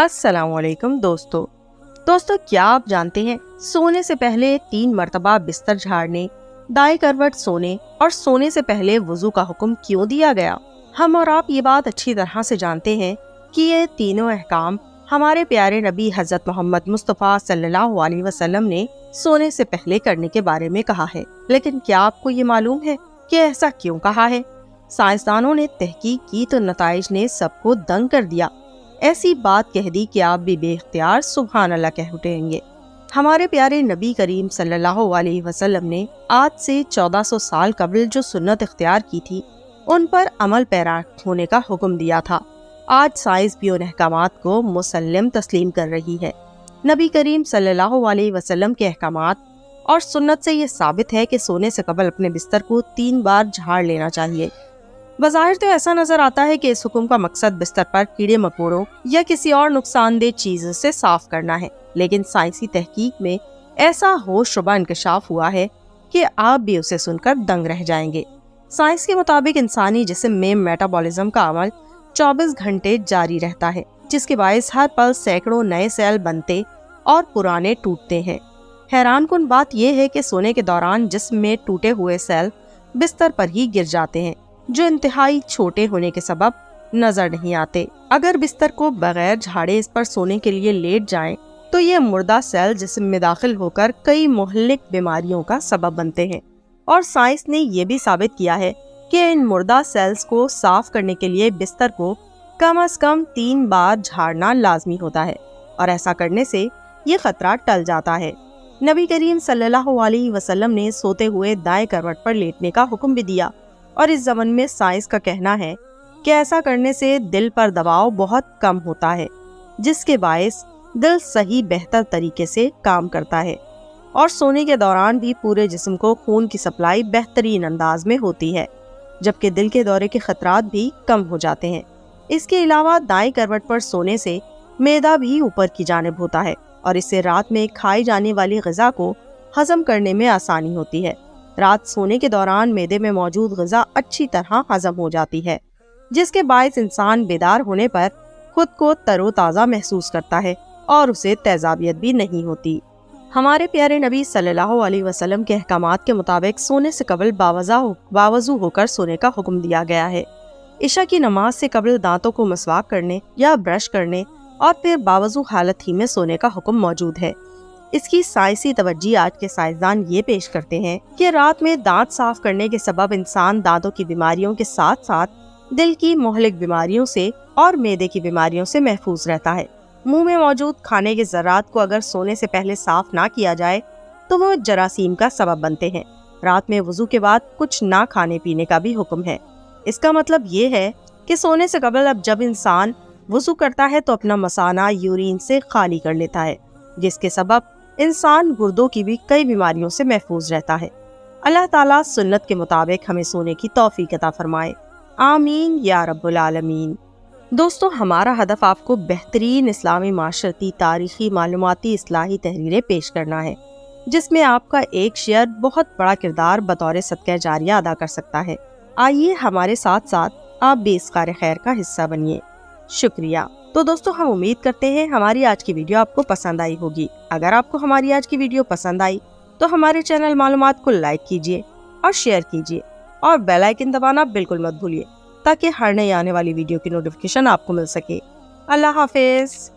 السلام علیکم دوستو کیا آپ جانتے ہیں سونے سے پہلے 3 مرتبہ بستر جھاڑنے، دائیں کروٹ سونے اور سونے سے پہلے وضو کا حکم کیوں دیا گیا؟ ہم اور آپ یہ بات اچھی طرح سے جانتے ہیں کہ یہ تینوں احکام ہمارے پیارے نبی حضرت محمد مصطفیٰ صلی اللہ علیہ وسلم نے سونے سے پہلے کرنے کے بارے میں کہا ہے۔ لیکن کیا آپ کو یہ معلوم ہے کہ ایسا کیوں کہا ہے؟ سائنسدانوں نے تحقیق کی تو نتائج نے سب کو دنگ کر دیا۔ ایسی بات کہہ دی کہ آپ بھی بے اختیار سبحان اللہ کہہ اٹھیں گے۔ ہمارے پیارے نبی کریم صلی اللہ علیہ وسلم نے آج سے 1400 سال قبل جو سنت اختیار کی تھی ان پر عمل پیرا ہونے کا حکم دیا تھا۔ آج سائنس بھی ان احکامات کو مسلم تسلیم کر رہی ہے۔ نبی کریم صلی اللہ علیہ وسلم کے احکامات اور سنت سے یہ ثابت ہے کہ سونے سے قبل اپنے بستر کو 3 بار جھاڑ لینا چاہیے۔ بظاہر تو ایسا نظر آتا ہے کہ اس حکم کا مقصد بستر پر کیڑے مکوڑوں یا کسی اور نقصان دہ چیز سے صاف کرنا ہے، لیکن سائنسی تحقیق میں ایسا ہوش ربا انکشاف ہوا ہے کہ آپ بھی اسے سن کر دنگ رہ جائیں گے۔ سائنس کے مطابق انسانی جسم میں میٹابولزم کا عمل 24 گھنٹے جاری رہتا ہے، جس کے باعث ہر پل سینکڑوں نئے سیل بنتے اور پرانے ٹوٹتے ہیں۔ حیران کن بات یہ ہے کہ سونے کے دوران جسم میں ٹوٹے ہوئے سیل بستر پر ہی گر جاتے ہیں، جو انتہائی چھوٹے ہونے کے سبب نظر نہیں آتے۔ اگر بستر کو بغیر جھاڑے اس پر سونے کے لیے لیٹ جائیں تو یہ مردہ سیل جسم میں داخل ہو کر کئی مہلک بیماریوں کا سبب بنتے ہیں، اور سائنس نے یہ بھی ثابت کیا ہے کہ ان مردہ سیلز کو صاف کرنے کے لیے بستر کو کم از کم 3 بار جھاڑنا لازمی ہوتا ہے، اور ایسا کرنے سے یہ خطرہ ٹل جاتا ہے۔ نبی کریم صلی اللہ علیہ وسلم نے سوتے ہوئے دائیں کروٹ پر لیٹنے کا حکم بھی دیا، اور اس زمن میں سائنس کا کہنا ہے کہ ایسا کرنے سے دل پر دباؤ بہت کم ہوتا ہے، جس کے باعث دل صحیح بہتر طریقے سے کام کرتا ہے، اور سونے کے دوران بھی پورے جسم کو خون کی سپلائی بہترین انداز میں ہوتی ہے، جبکہ دل کے دورے کے خطرات بھی کم ہو جاتے ہیں۔ اس کے علاوہ دائیں کروٹ پر سونے سے معدہ بھی اوپر کی جانب ہوتا ہے، اور اس سے رات میں کھائی جانے والی غذا کو ہضم کرنے میں آسانی ہوتی ہے۔ رات سونے کے دوران معدے میں موجود غذا اچھی طرح ہضم ہو جاتی ہے، جس کے باعث انسان بیدار ہونے پر خود کو تر و تازہ محسوس کرتا ہے اور اسے تیزابیت بھی نہیں ہوتی۔ ہمارے پیارے نبی صلی اللہ علیہ وسلم کے احکامات کے مطابق سونے سے قبل باوضو ہو کر سونے کا حکم دیا گیا ہے۔ عشاء کی نماز سے قبل دانتوں کو مسواک کرنے یا برش کرنے اور پھر باوضو حالت ہی میں سونے کا حکم موجود ہے۔ اس کی سائنسی توجہ آج کے سائنسدان یہ پیش کرتے ہیں کہ رات میں دانت صاف کرنے کے سبب انسان دانتوں کی بیماریوں کے ساتھ ساتھ دل کی مہلک بیماریوں سے اور معدے کی بیماریوں سے محفوظ رہتا ہے۔ منہ میں موجود کھانے کے ذرات کو اگر سونے سے پہلے صاف نہ کیا جائے تو وہ جراثیم کا سبب بنتے ہیں۔ رات میں وضو کے بعد کچھ نہ کھانے پینے کا بھی حکم ہے۔ اس کا مطلب یہ ہے کہ سونے سے قبل اب جب انسان وضو کرتا ہے تو اپنا مثانہ یورین سے خالی کر لیتا ہے، جس کے سبب انسان گردوں کی بھی کئی بیماریوں سے محفوظ رہتا ہے۔ اللہ تعالیٰ سنت کے مطابق ہمیں سونے کی توفیق عطا فرمائے، آمین یا رب العالمین۔ دوستو، ہمارا ہدف آپ کو بہترین اسلامی معاشرتی تاریخی معلوماتی اصلاحی تحریریں پیش کرنا ہے، جس میں آپ کا ایک شیئر بہت بڑا کردار بطور صدقہ جاریہ ادا کر سکتا ہے۔ آئیے ہمارے ساتھ ساتھ آپ بھی اس کار خیر کا حصہ بنیے۔ شکریہ۔ تو دوستو، ہم امید کرتے ہیں ہماری آج کی ویڈیو آپ کو پسند آئی ہوگی۔ اگر آپ کو ہماری آج کی ویڈیو پسند آئی تو ہمارے چینل معلومات کو لائک کیجیے اور شیئر کیجیے، اور بیل آئیکن دبانا بالکل مت بھولیے تاکہ ہر نئی آنے والی ویڈیو کی نوٹیفیکیشن آپ کو مل سکے۔ اللہ حافظ۔